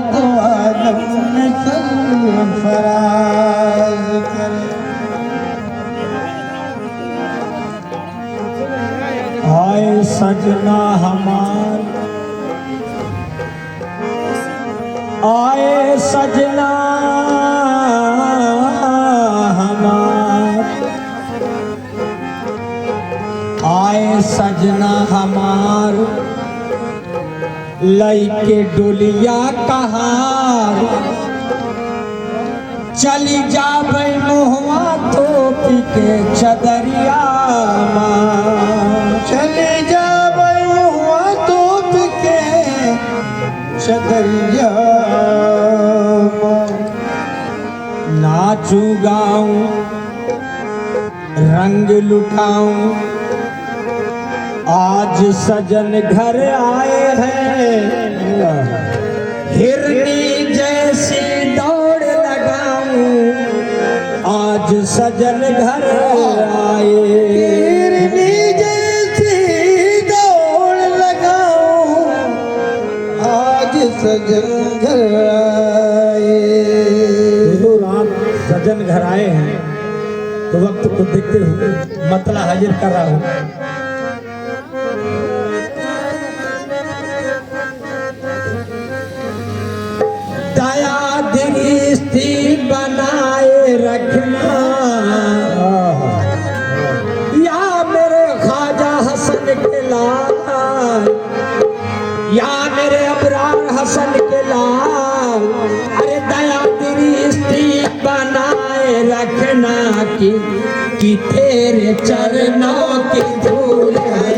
तो आलम में सरफराज करे। आए सजना हमार, आए सजना हमार, आए सजना हमार, लइके डोलिया कहार, चली जाबे मोहवा थोपी के चदरिया मार, चली जाबे मोहवा थोपी के चदरिया मार। नाचू गाऊं रंग लुटाऊं, आज सजन घर आए हैं, हिरनी जैसी दौड़ लगाऊं, आज सजन घर आए, हिरनी जैसी दौड़ लगाऊं, आज सजन घर आए। तो रात सजन घर आए हैं तो वक्त को देखते हुए मतला हाजिर कर रहा हूं। दया दृष्टि बनाए रखना, या मेरे ख्वाजा हसन के लाल, या मेरे अबरार हसन के लाल, अरे दया दृष्टि बनाए रखना कि तेरे चरणों की धूल है,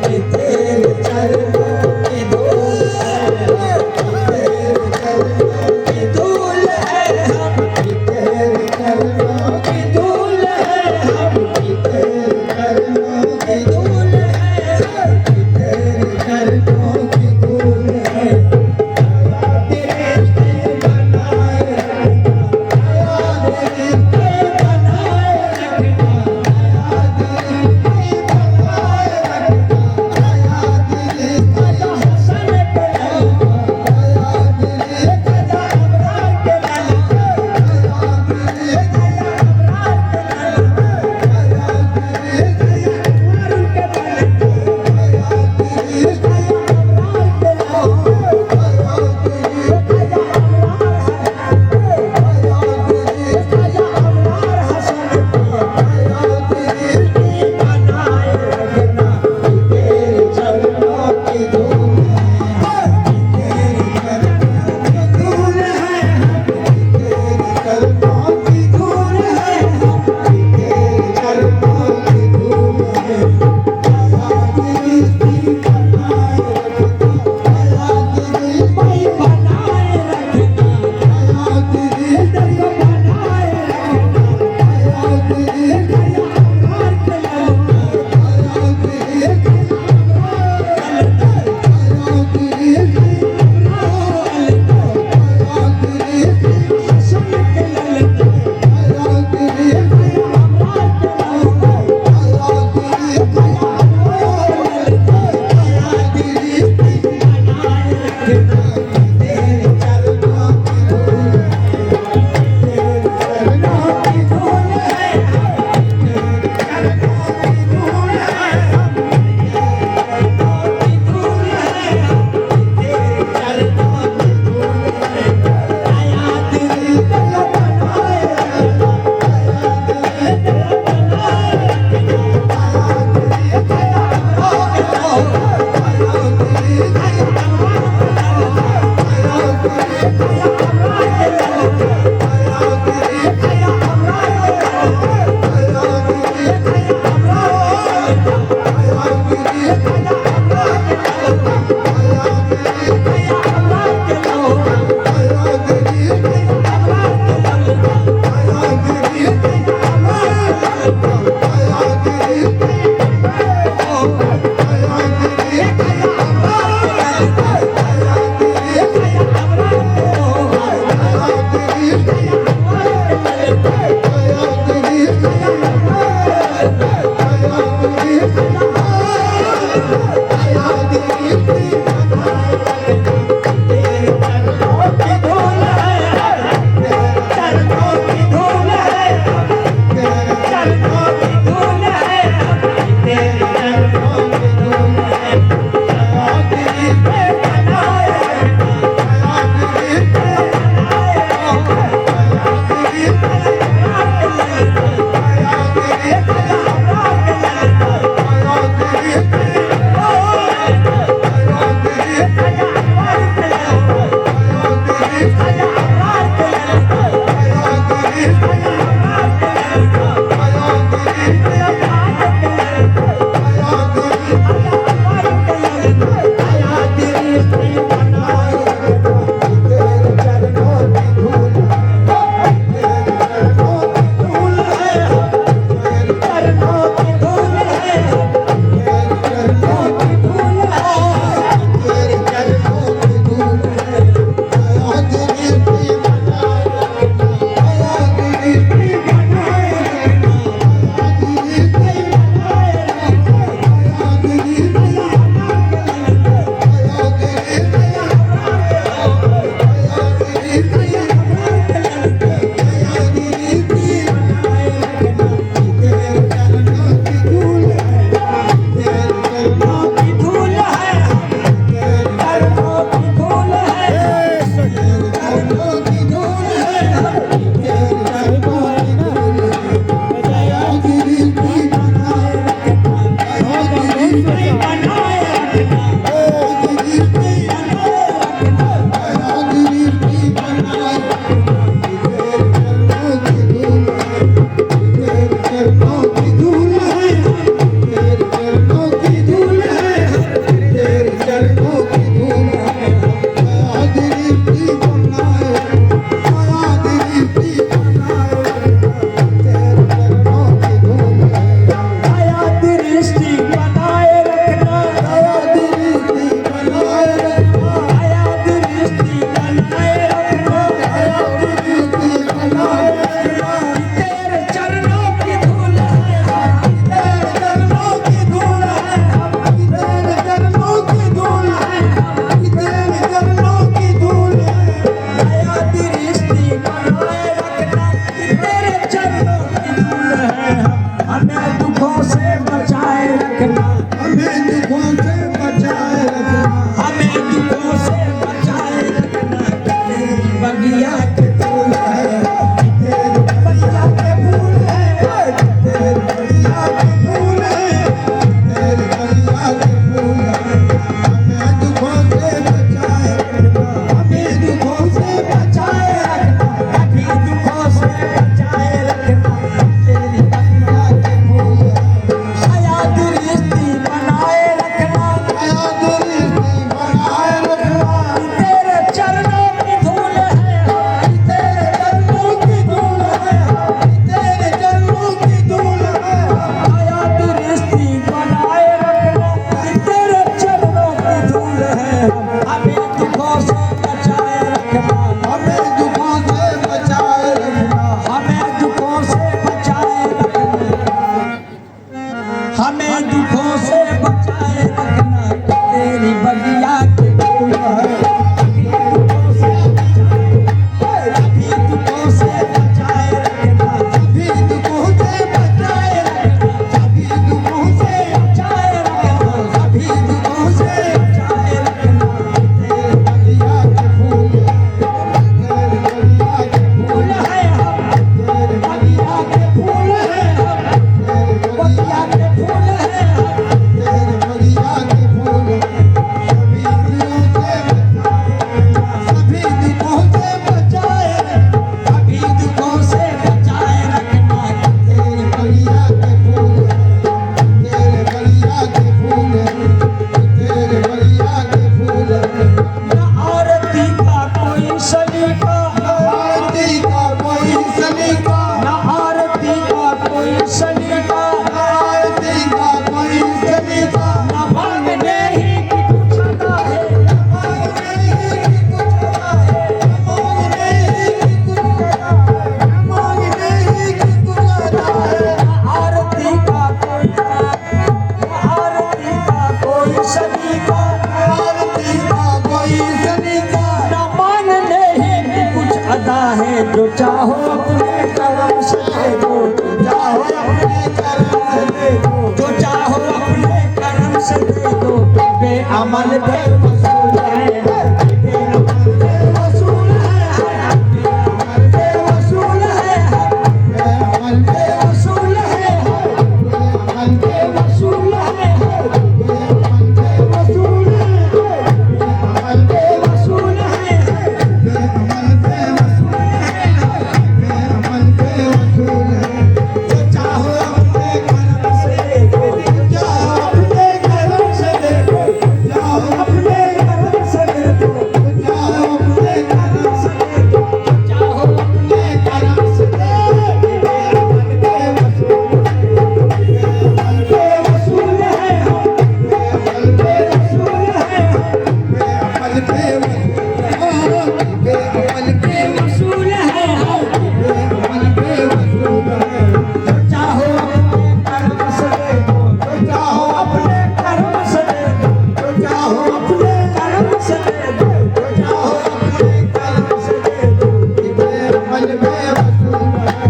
कि तेरे चरणों की धूल है, तेरे चरणों की धूल है हम, कि तेरे चरणों की धूल है हम, कि तेरे चरणों की धूल है, कि तेरे चरणों की धूल है। बगिया के फूल है, तेरे बगिया के फूल है, तेरे बगिया के फूल है, तेरे बगिया के फूल है। हमें दुखों से बचाए रखना, हमें दुखों से बचाए रखना, अभी दुखों से बचाए रखना, तेरी बगिया के फूल है। हयात रिश्ती बनाए रखना, हयात रिश्ती बनाए रखना, तेरे चरणों की धूल है, तेरे चरणों की धूल है, तेरे चरणों की धूल है। हयात रिश्ती बनाए रखना, तेरे चरणों की धूल है। हमें दुखों से बचाए रखना, हमें दुखों से बचाए रखना, हमें दुखों से बचाए रखना, हमें दुखों से बचाए रखना, तेरी बगिया के फूल है। अभी दुखों से बचाए रखना, अभी दुखों से बचाए रखना, अभी दुखों से बचाए रखना, अभी दुखों से बचाए रखना, तेरे बगिया के फूल है, तेरे बगिया के फूल है, तेरे बगिया के फूल है, तेरे बगिया के फूल है, तेरे बगिया के फूल है। सभी दुखों से बचाए रखना, सभी दुखों से बचाए रखना, तेरे बगिया के फूल है, तेरे बगिया के फूल है, तेरे बगिया के फूल है। न आरती का कोई सलीका, न आरती का कोई सलीका, न आरती का कोई सलीका, न आरती का कोई सलीका, न मांगने ही की कुछ अदा है, न मांगने ही की कुछ अदा है, न मांगने ही की कुछ अदा है, न मांगने ही की कुछ अदा है। न आरती का कोई, न आरती का कोई सलीका, न आरती का कोई सलीका, न मांगने ही की कुछ अदा है। जो चाहो अपने कर्म से दे दो, जो चाहो अपने कर्म से दे दो, जो चाहो अपने कर्म से दे दो, बेअमल बेवसूल है, बेअमल बेवसूल है, बेअमल बेवसूल है, बेअमल बेवसूल है, बेअमल बेवसूल है, बेअमल बेवसूल है, बेअमल बेवसूल है, बेअमल बेवसूल है, बेअमल बेवसूल है। जो चाहो अपने कर्म से दे दो, जो चाहो अपने कर्म से दे दो, चाहो अपने कर्म से दे दो, चाहो अपने कर्म से दे दो, चाहो अपने कर्म से दे दो, बेअमल बेवसूल है, बेअमल बेवसूल है, बेअमल बेवसूल है, बेअमल बेवसूल है, बेअमल बेवसूल है। जो चाहो अपने कर्म से दे दो, जो चाहो अपने कर्म से दे दो, जो चाहो अपने कर्म से दे दो, जो चाहो अपने कर्म से दे दो, बेअमल बेवसूल है,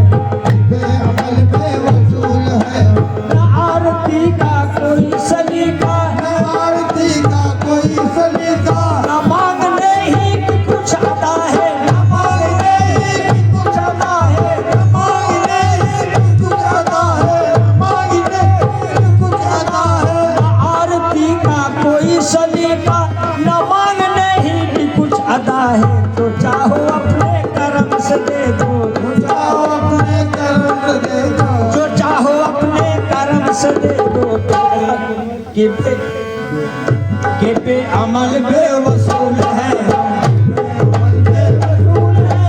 बेअमल बेवसूल है। न आरती का कोई सलीका, न आरती का कोई सलीका, न मांगने ही की कुछ अदा है, न मांगने ही की कुछ अदा है, न मांगने ही की कुछ अदा है, न मांगने ही की कुछ अदा है। न आरती का कोई सलीका, न मांगने ही की कुछ अदा है। जो चाहो अपने कर्म से दे दो, जो चाहो अपने कर्म से दे दो, जो चाहो अपने कर्म से दे दो, के बेअमल बेवसूल है, बेअमल बेवसूल है,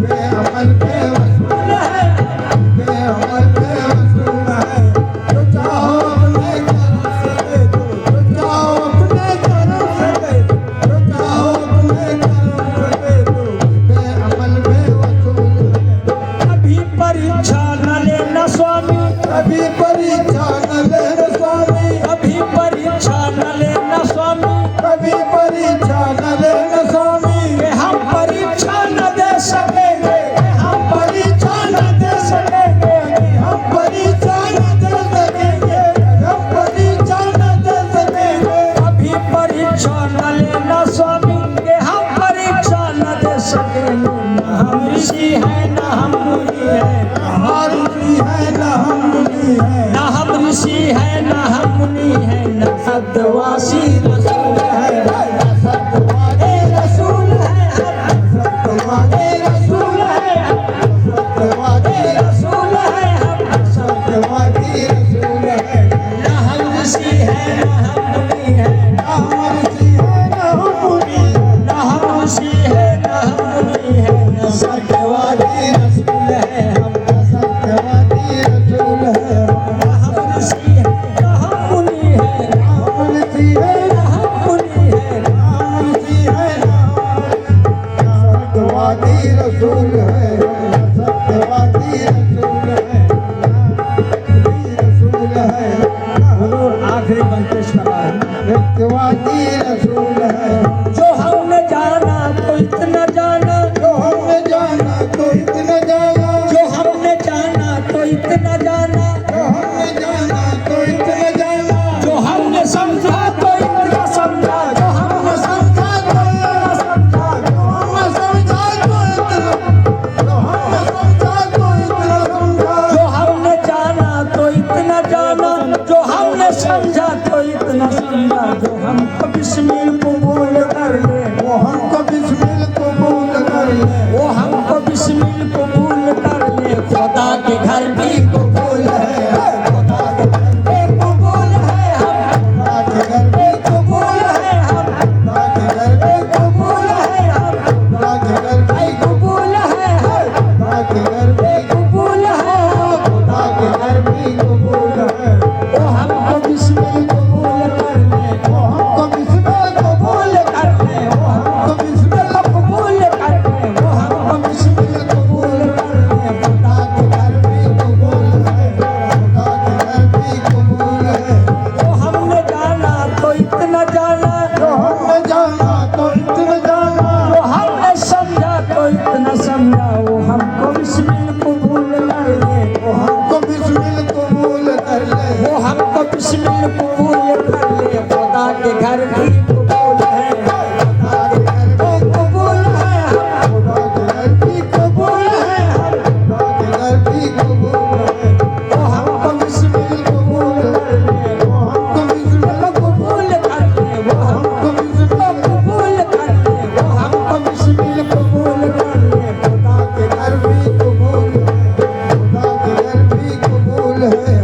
बेअमल बेवसूल है, बेअमल बेवसूल है। जो चाहो अपने कर्म से दे दो, जो चाहो अपने कर्म से दे दो, जो चाहो अपने कर्म से दे दो, बेअमल बेवसूल है। कभी परीक्षा न लेना स्वामी, कभी परीक्षा न लेना स्वामी, कभी परीक्षा न लेना स्वामी, कभी परीक्षा न लेना स्वामी, कि हम परीक्षा न दे सकेंगे, हम परीक्षा न दे सकेंगे, हम परीक्षा न दे सकेंगे, हम परीक्षा न दे सकेंगे। कभी परीक्षा न लेना स्वामी, कि हम परीक्षा न दे सकेंगे। न हम ऋषि हैं न हम मुनि हैं, न ऋषि है न हम मुनि है, न हम ऋषि हैं न हम मुनि हैं, न सत्यवासी रसूल है, न सत्यवादी रसूल है हम, सत्यवादी रसूल है हम, सत्यवादी रसूल है हम। सत्यवादी रसूल है। न हम ऋषि हैं न हम मुनि हैं, न हम ऋषि है न हम मुनि है, न हम ऋषि हैं न हम मुनि हैं, न सत्यवादी रसूल है हम। सत्यवादी रसूल है। न हम ऋषि हैं न हम मुनि हैं, हम ऋषि है न हम मुनि हैं, हम ऋषि है सत्यवादी रसूल है, सत्यवादी रसूल है, रसूल है, हुजूर आखिरी बंदिश का बात। सत्यवादी रसूल है। जो हमने जाना तो इतना जाना, जो हमने जाना तो इतना जाना, जो हमने जाना तो इतना जाना, जो हमने जाना तो इतना जाना, जो हमने समझा तो इतना समझा, जो हमने समझा तो इतना समझा, जो हमने समझा तो इतना, जो हमने समझा तो इतना समझा, जो हमने जाना तो इतना जाना, जो हमने समझा तो इतना समझा, जो हमको बिस्मिल कबूल कर ले, वो हमको बिस्मिल कबूल कर ले, वो हमको बिस्मिल कबूल कर ले। खुदा के घर भी कबूल है, खुदा के घर भी कबूल है हम, रात घर में कबूल है हम, रात घर में कबूल है हम, रात घर में कबूल है हम, रात घर में कबूल है हम। रात घर में कबूल है। वो हमको बिस्मिल कबूल कर ले, वो हमको बिस्मिल कबूल कर ले, वो हमको हमको बिस्मिल कबूल कर ले, वो हमको बिस्मिल कबूल कर ले। खुदा के घर में कबूल है, रात घर में कबूल है। वो हमने जाना तो इतना जाना, जो हमने जाना तो इतना जाना, वो हमने समझा तो इतना समझा, वो हमको बिस्मिल कबूल कर ले, वो हमको बिस्मिल कबूल कर ले, वो हमको बिस्मिल कबूल कर ले। खुदा के घर भी कबूल है, खुदा के घर भी कबूल है हम, रात घर में कबूल है हम। रात घर में कबूल है। वो हमको बिस्मिल कबूल कर ले, वो हमको बिस्मिल कबूल कर ले, वो हमको कबूल कर ले, वो हमको बिस्मिल कबूल कर ले। खुदा के घर में कबूल है, खुदा के घर में कबूल है।